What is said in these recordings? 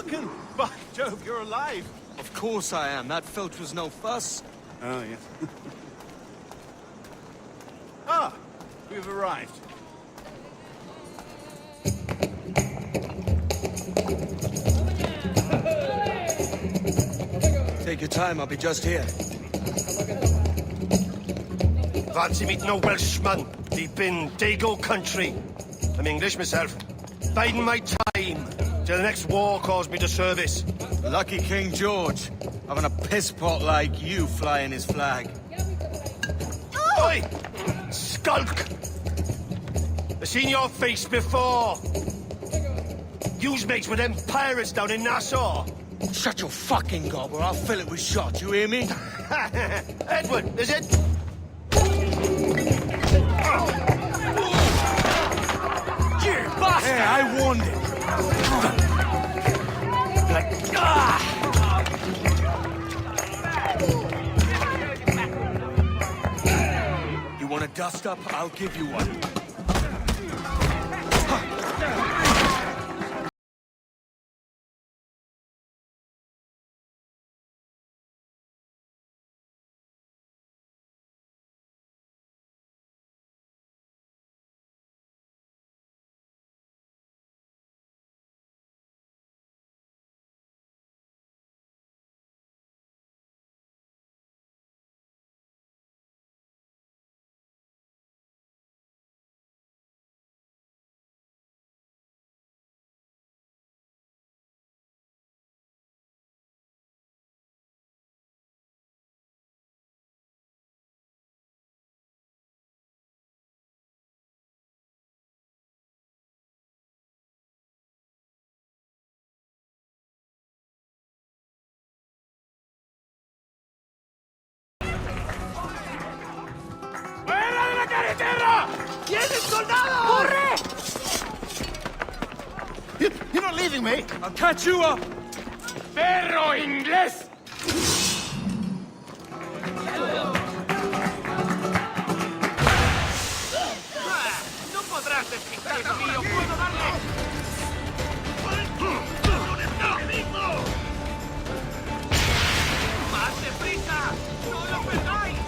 Duncan! By Jove, you're alive! Of course I am. That filch was no fuss. Oh, yes. Ah! We've arrived. Take your time, I'll be just here. Fancy meeting a Welshman deep in Dago country. I'm English myself. Biding my time till the next war calls me to service. Lucky King George, having a piss pot like you flying his flag. Oi! Skulk! I've seen your face before. You's mates with them pirates down in Nassau. Shut your fucking gob or I'll fill it with shot, you hear me? Edward, is it? You bastard! Hey, I warned him. You want a dust up? I'll give you one. You're not leaving me! I'll catch you up! ¡Perro inglés! ¡No podrás despistar a mí! ¡O puedo darle! ¡Más deprisa! ¡No lo perdáis!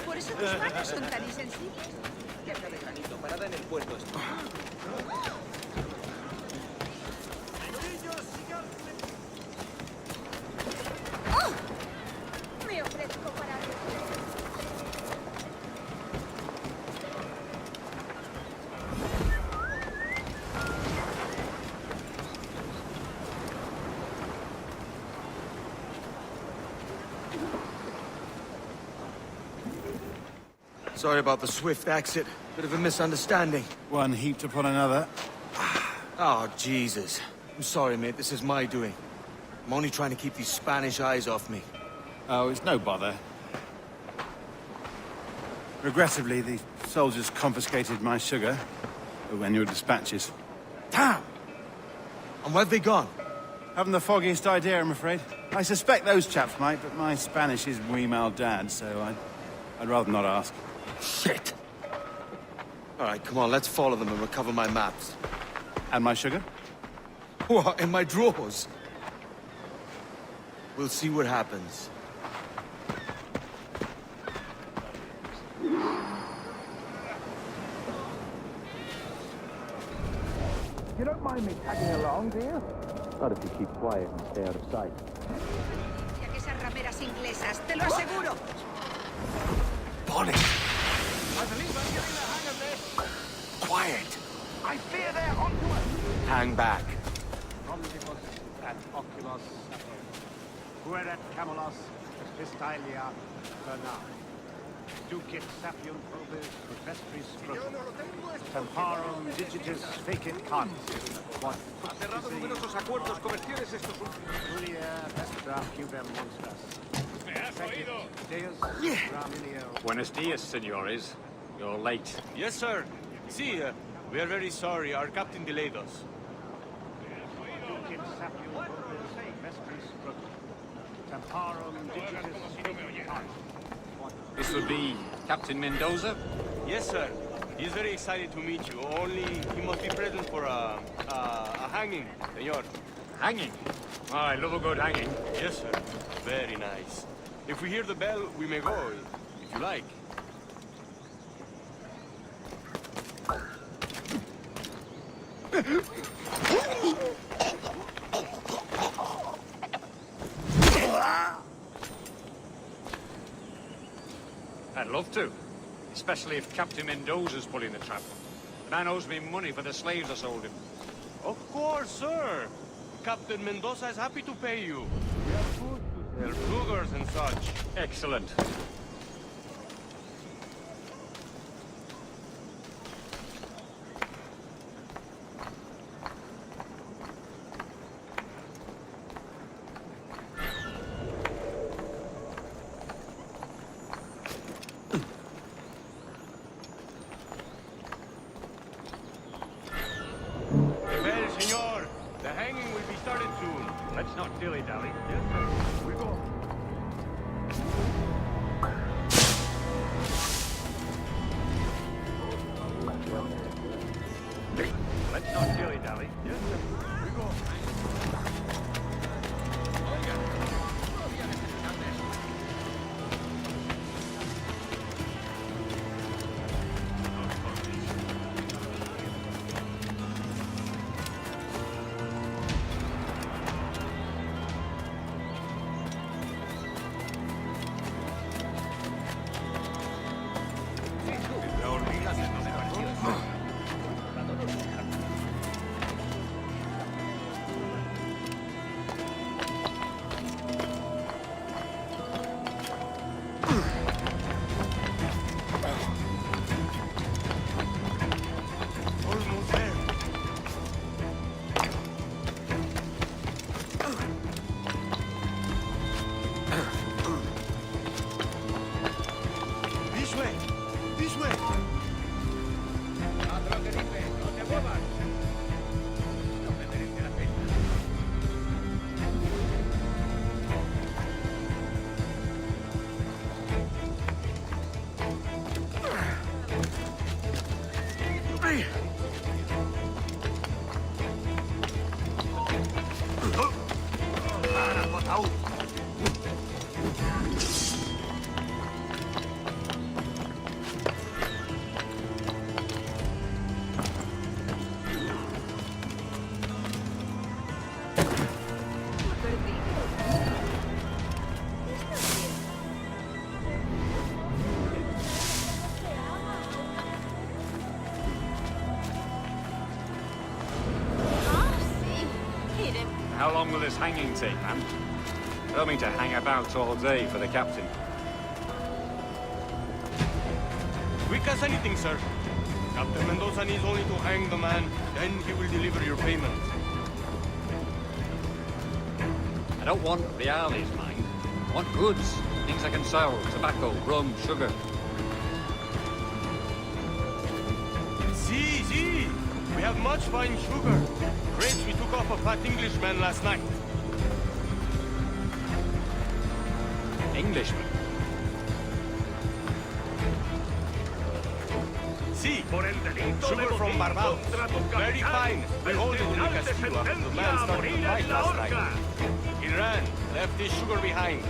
¿Por eso tus manos son tan insensibles? Caja de granito parada en el puerto. ¡Oh! Me ofrezco para... Sorry about the swift exit. Bit of a misunderstanding. One heaped upon another. Oh, Jesus. I'm sorry, mate. This is my doing. I'm only trying to keep these Spanish eyes off me. Oh, it's no bother. Regrettably, the soldiers confiscated my sugar when your dispatches. Damn! And where've they gone? Haven't the foggiest idea, I'm afraid. I suspect those chaps might, but my Spanish is muy mal dad, so I'd rather not ask. Shit! All right, come on, let's follow them and recover my maps. And my sugar? What, in my drawers? We'll see what happens. You don't mind me tagging along, do you? Not if you keep quiet and stay out of sight. Ya que esas rameras inglesas, te lo aseguro. Bonnie! Quiet! I fear they're onto us! Hang back. Omnibus et oculos pueret camelos pistalia vernam. Ducit sapium probis vestris scrotum. Temparum digitis fecit cons. What Ha cerrado numerosos acuerdos comerciales estos últimos. Julia vestra cubem monstras. ¿Me has oído? Deus graminio. Buenos dias, senores. You're late. Yes, sir. See, we are very sorry. Our captain delayed us. Ducit sapium probis vestris scrotum. Temparum digitis fecit cons. This would be Captain Mendoza? Yes, sir. He's very excited to meet you. Only he must be present for a hanging, senor. Hanging? Oh, I love a good hanging. Yes, sir. Very nice. If we hear the bell, we may go, if you like. I'd love to. Especially if Captain Mendoza's pulling the trap. The man owes me money for the slaves I sold him. Of course, sir. Captain Mendoza is happy to pay you. We have food to sell, sugars and such. Excellent. Well, senor, the hanging will be started soon. Let's not dilly-dally. Yes, sir. We go. Let's not dilly-dally. Yes, sir. We go. Almost there. This way! This way! Haz lo que dices, no te muevas. No me merece la pena. How long will this hanging take, man? I don't mean to hang about all day for the captain. Quick as anything, sir. Captain Mendoza needs only to hang the man, then he will deliver your payment. I don't want reales, mind. I want goods. Things I can sell. Tobacco, rum, sugar. See. We have much fine sugar. Grapes we took off a fat Englishman last night. Englishman? See, Por el delito sugar de from motín Barbados. contra tu Very capitán, fine. We el hold it in the tribunal de castillo after the sentencia man a started morir the fight en la last horca. night. He ran, left his sugar behind.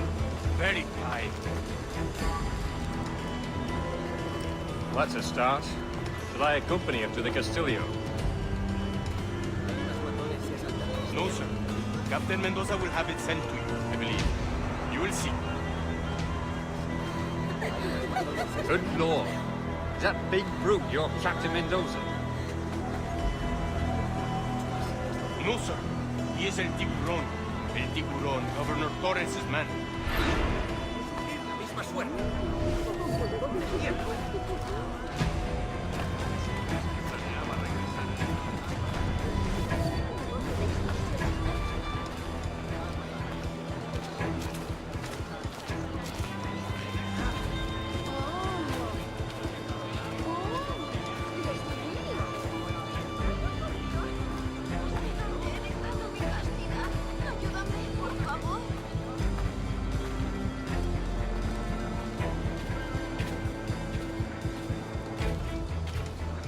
Very fine. Well, that's a start. Shall I accompany him to the Castillo? No, sir. Captain Mendoza will have it sent to you, I believe. You will see. Good lord. Is that big brute your Captain Mendoza? No, sir. He is El Tiburón. El Tiburón, Governor Torres' man. La misma suerte.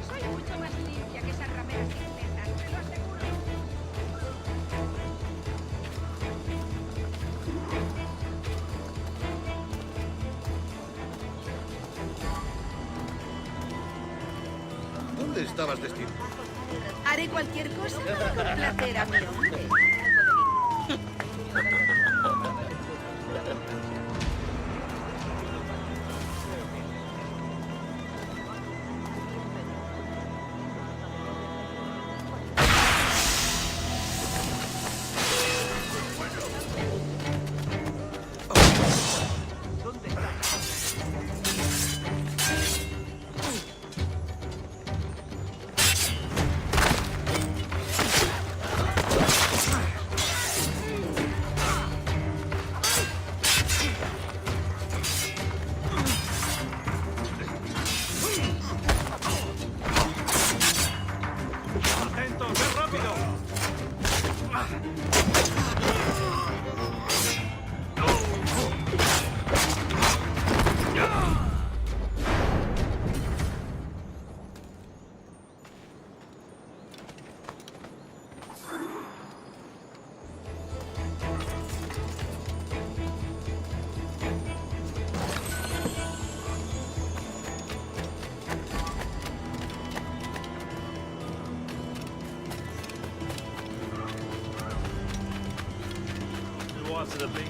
Soy mucho más limpia que esas rameras inglesas, te lo aseguro. ¿Dónde estabas destinado? Haré cualquier cosa para complacer a mi hombre. ¡Atento, ve rápido! You answer the big.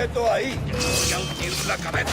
quieto ahí. Voy a hundir la cabeza.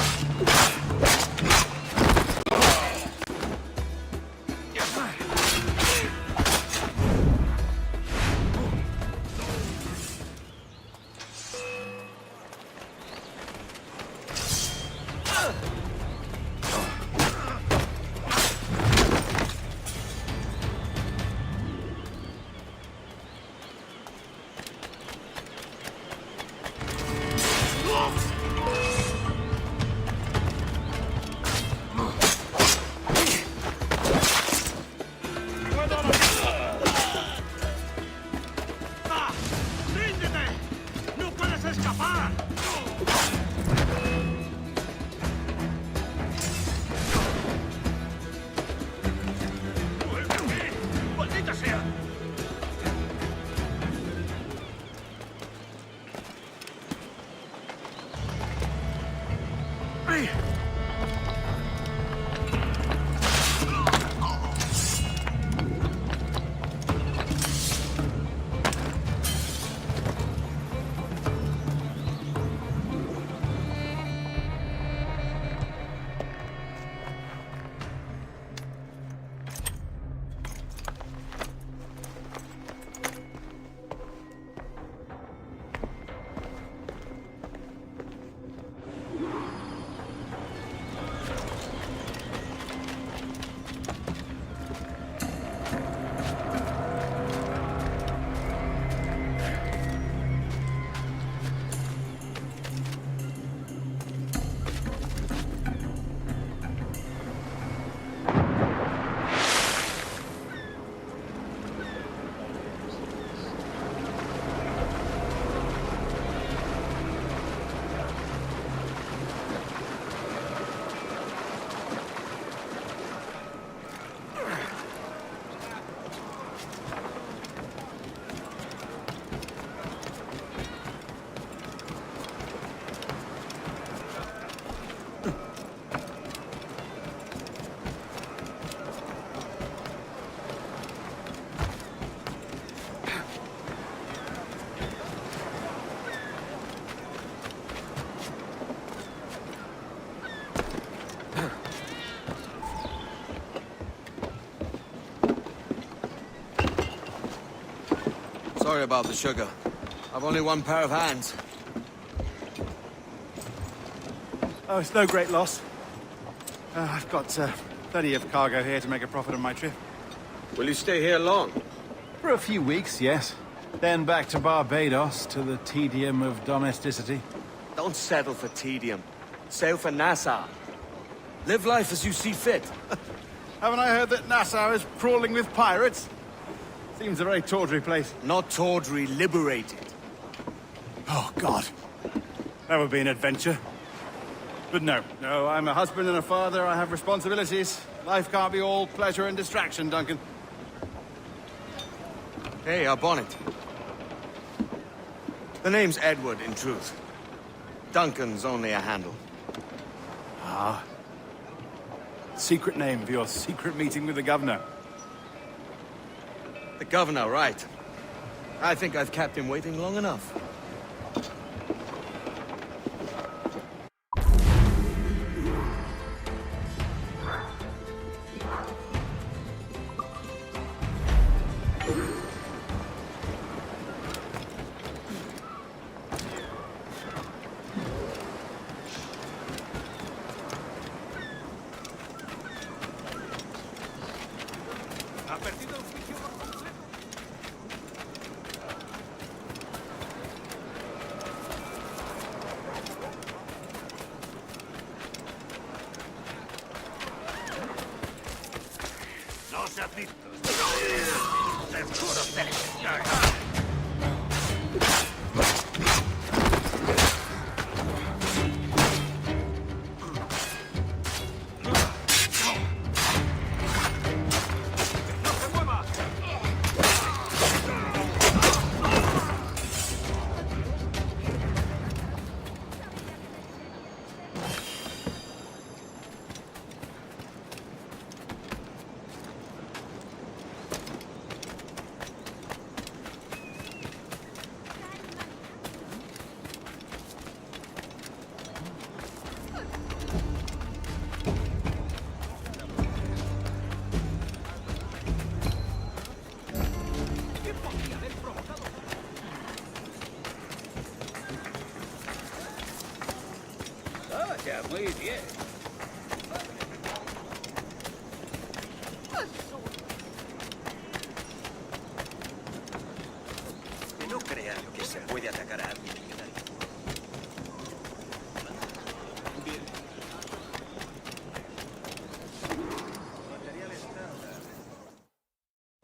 Sorry about the sugar. I've only one pair of hands. Oh, it's no great loss. I've got plenty of cargo here to make a profit on my trip. Will you stay here long? For a few weeks, yes. Then back to Barbados to the tedium of domesticity. Don't settle for tedium. Sail for Nassau. Live life as you see fit. Haven't I heard that Nassau is crawling with pirates? Seems a very tawdry place. Not tawdry, liberated. Oh, God. That would be an adventure. But no, I'm a husband and a father. I have responsibilities. Life can't be all pleasure and distraction, Duncan. Hey, our bonnet. The name's Edward, in truth. Duncan's only a handle. Ah. Secret name for your secret meeting with the governor. The governor, right. I think I've kept him waiting long enough.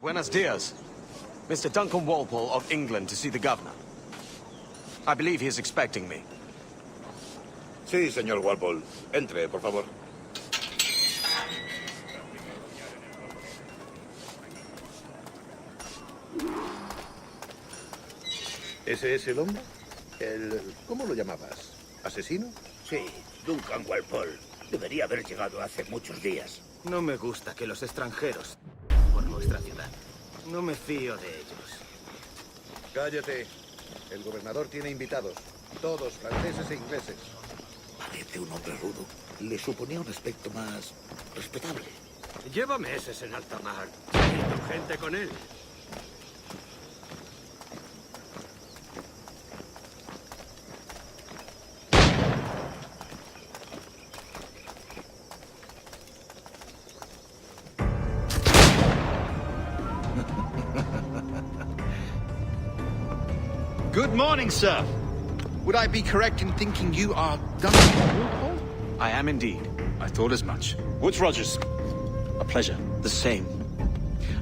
Buenos dias. Mr. Duncan Walpole of England to see the governor. I believe he is expecting me. Sí, señor Walpole. Entre, por favor. ¿Ese es el hombre? ¿Cómo lo llamabas? ¿Asesino? Sí, Duncan Walpole. Debería haber llegado hace muchos días. No me gusta que los extranjeros por nuestra ciudad. No me fío de ellos. Cállate. El gobernador tiene invitados. Todos franceses e ingleses. Parece un hombre rudo. Le suponía un aspecto más respetable. Lleva meses en alta mar. Y tu gente con él. Good morning, sir. Would I be correct in thinking you are Duncan Walpole? I am indeed. I thought as much. Woods Rogers. A pleasure. The same.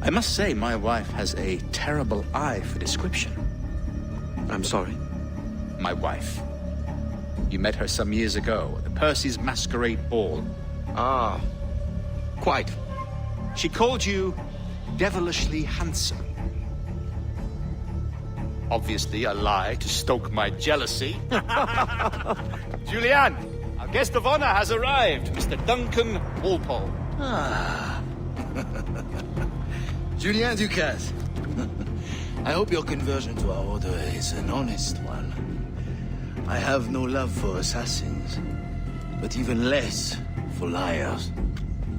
I must say, my wife has a terrible eye for description. I'm sorry? My wife. You met her some years ago at the Percy's Masquerade Ball. Ah, quite. She called you devilishly handsome. Obviously a lie to stoke my jealousy. Julianne, our guest of honor has arrived, Mr. Duncan Walpole. Ah. Julien Ducasse. I hope your conversion to our order is an honest one. I have no love for assassins, but even less for liars.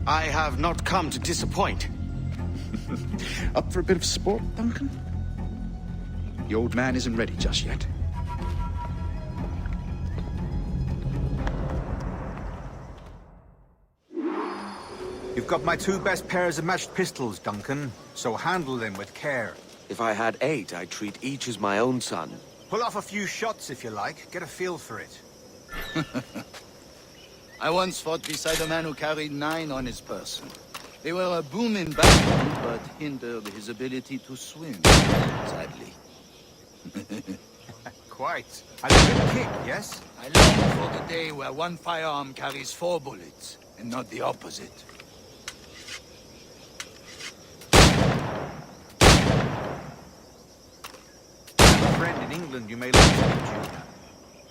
I have not come to disappoint. Up for a bit of sport, Duncan? The old man isn't ready just yet. You've got my 2 best pairs of matched pistols, Duncan, so handle them with care. If I had 8, I'd treat each as my own son. Pull off a few shots if you like. Get a feel for it. I once fought beside a man who carried 9 on his person. They were a boom in battle, but hindered his ability to swim, sadly. Quite. A good kick, yes? I long for the day where one firearm carries 4 bullets, and not the opposite. I have a friend in England you may like to meet, Junior.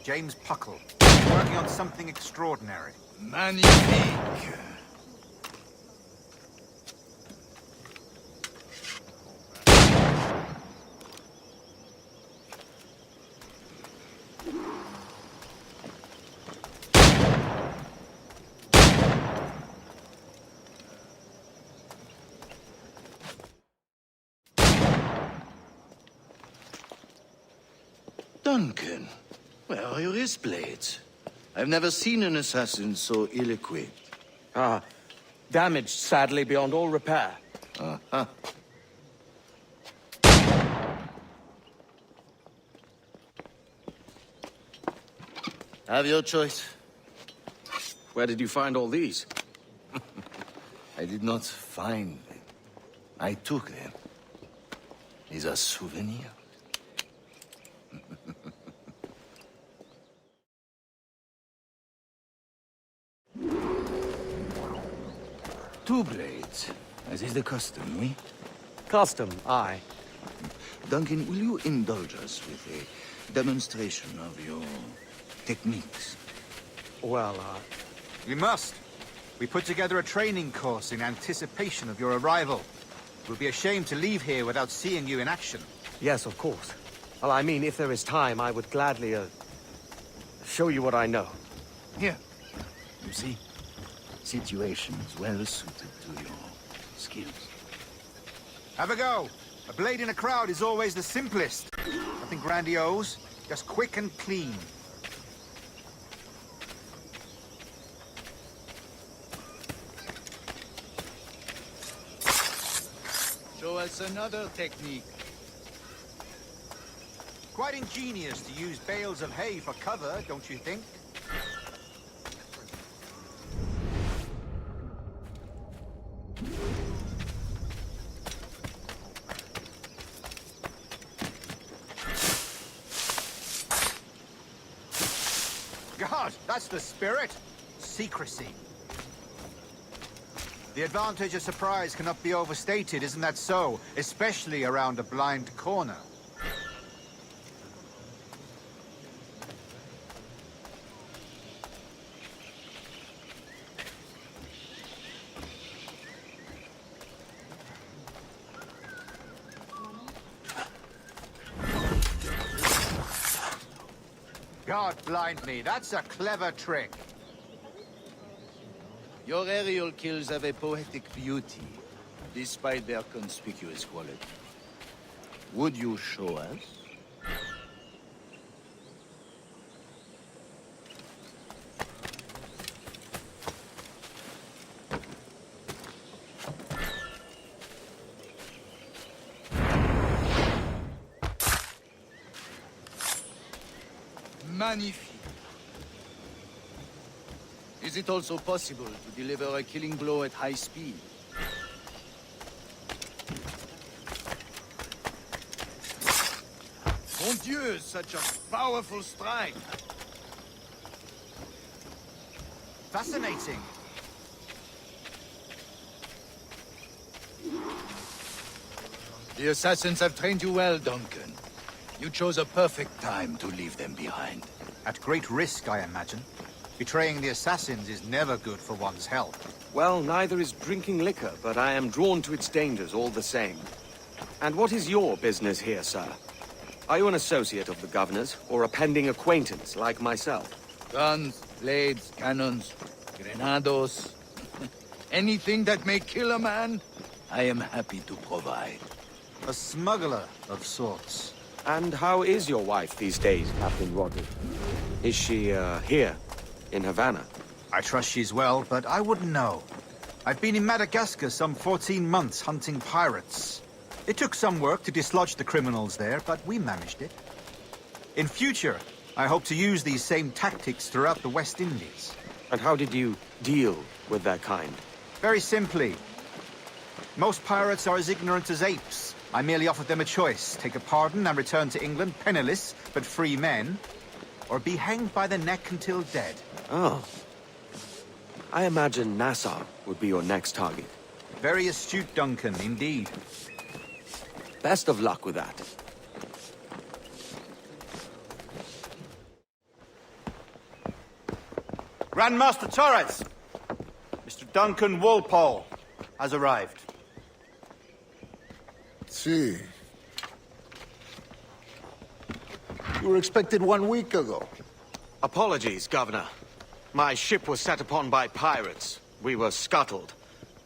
James Puckle. He's working on something extraordinary. Magnifique! Duncan, where are your wrist blades? I've never seen an assassin so ill-equipped. Ah, damaged sadly beyond all repair. Uh-huh. Have your choice. Where did you find all these? I did not find them. I took them. These are souvenirs. 2 blades, as is the custom, oui? Custom, aye. Duncan, will you indulge us with a demonstration of your techniques? Well, You must. We put together a training course in anticipation of your arrival. It would be a shame to leave here without seeing you in action. Yes, of course. Well, I mean, if there is time, I would gladly, show you what I know. Here. You see? Situations well suited to your skills. Have a go. A blade in a crowd is always the simplest. Nothing grandiose, just quick and clean. Show us another technique. Quite ingenious to use bales of hay for cover, don't you think? God, that's the spirit. Secrecy. The advantage of surprise cannot be overstated, isn't that so? Especially around a blind corner. God blind me, that's a clever trick. Your aerial kills have a poetic beauty, despite their conspicuous quality. Would you show us? Magnifique. Is it also possible to deliver a killing blow at high speed? Mon Dieu, such a powerful strike! Fascinating. The assassins have trained you well, Duncan. You chose a perfect time to leave them behind. At great risk, I imagine. Betraying the assassins is never good for one's health. Well, neither is drinking liquor, but I am drawn to its dangers all the same. And what is your business here, sir? Are you an associate of the governor's, or a pending acquaintance like myself? Guns, blades, cannons, grenados. Anything that may kill a man, I am happy to provide. A smuggler of sorts. And how is your wife these days, Captain Roderick? Is she, here, in Havana? I trust she's well, but I wouldn't know. I've been in Madagascar some 14 months hunting pirates. It took some work to dislodge the criminals there, but we managed it. In future, I hope to use these same tactics throughout the West Indies. And how did you deal with that kind? Very simply. Most pirates are as ignorant as apes. I merely offered them a choice. Take a pardon and return to England penniless, but free men. Or be hanged by the neck until dead. Oh. I imagine Nassau would be your next target. Very astute, Duncan, indeed. Best of luck with that. Grandmaster Torres! Mr. Duncan Walpole has arrived. See. You were expected 1 week ago. Apologies, Governor. My ship was set upon by pirates. We were scuttled.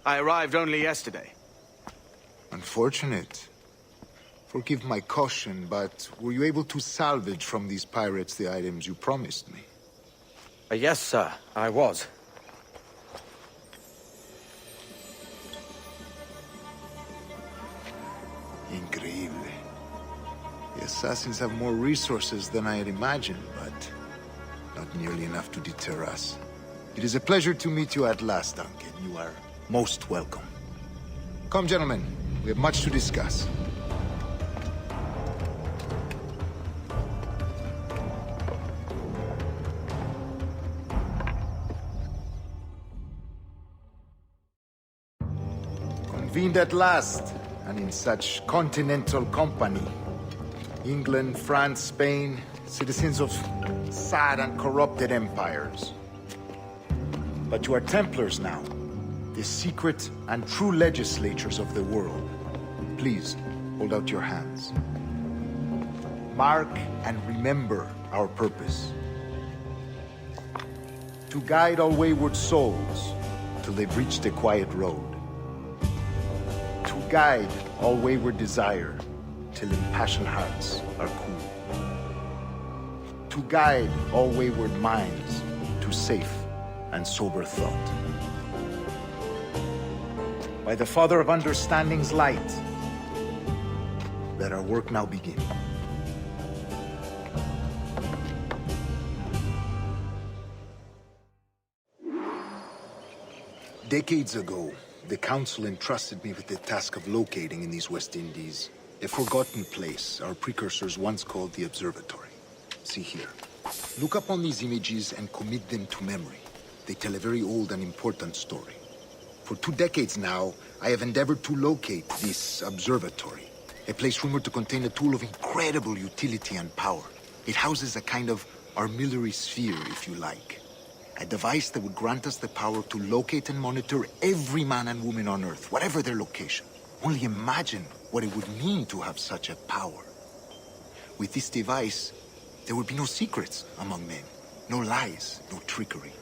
I arrived only yesterday. Unfortunate. Forgive my caution, but were you able to salvage from these pirates the items you promised me? Yes, sir, I was. Increíble. The assassins have more resources than I had imagined, but not nearly enough to deter us. It is a pleasure to meet you at last, Duncan. You are most welcome. Come, gentlemen. We have much to discuss. Convened at last, and in such continental company. England, France, Spain, citizens of sad and corrupted empires. But you are Templars now, the secret and true legislators of the world. Please, hold out your hands. Mark and remember our purpose. To guide all wayward souls till they've reached the quiet road. To guide all wayward desire till impassioned hearts are cool. To guide all wayward minds to safe and sober thought. By the Father of Understanding's light, let our work now begin. Decades ago, the Council entrusted me with the task of locating in these West Indies a forgotten place our precursors once called the Observatory. See here. Look up on these images and commit them to memory. They tell a very old and important story. For 2 decades now, I have endeavored to locate this observatory, a place rumored to contain a tool of incredible utility and power. It houses a kind of armillary sphere, if you like. A device that would grant us the power to locate and monitor every man and woman on Earth, whatever their location. Only imagine what it would mean to have such a power. With this device, there would be no secrets among men, no lies, no trickery.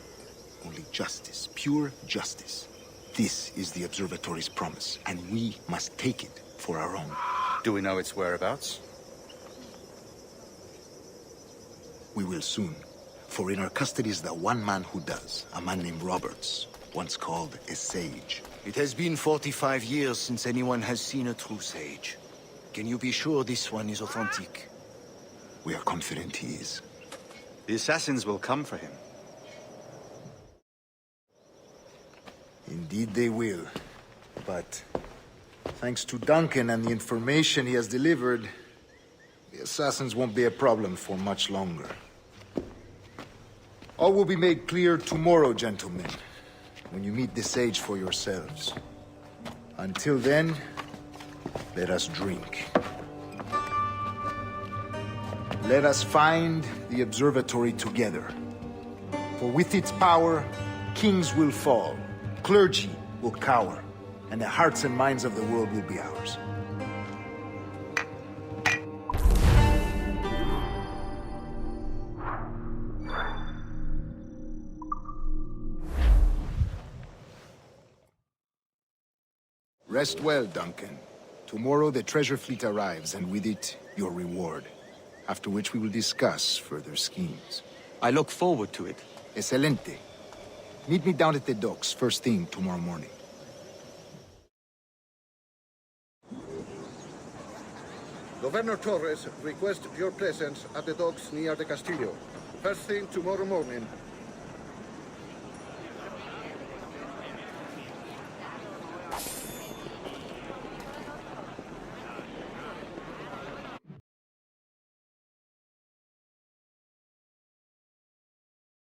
Only justice, pure justice. This is the Observatory's promise, and we must take it for our own. Do we know its whereabouts? We will soon. For in our custody is the one man who does, a man named Roberts, once called a sage. It has been 45 years since anyone has seen a true sage. Can you be sure this one is authentic? We are confident he is. The assassins will come for him. Indeed they will. But thanks to Duncan and the information he has delivered, the assassins won't be a problem for much longer. All will be made clear tomorrow, gentlemen, when you meet the sage for yourselves. Until then, let us drink. Let us find the observatory together. For with its power, kings will fall, clergy will cower, and the hearts and minds of the world will be ours. Rest well, Duncan. Tomorrow the treasure fleet arrives, and with it, your reward. After which we will discuss further schemes. I look forward to it. Excelente. Meet me down at the docks first thing tomorrow morning. Governor Torres requests your presence at the docks near the Castillo. First thing tomorrow morning.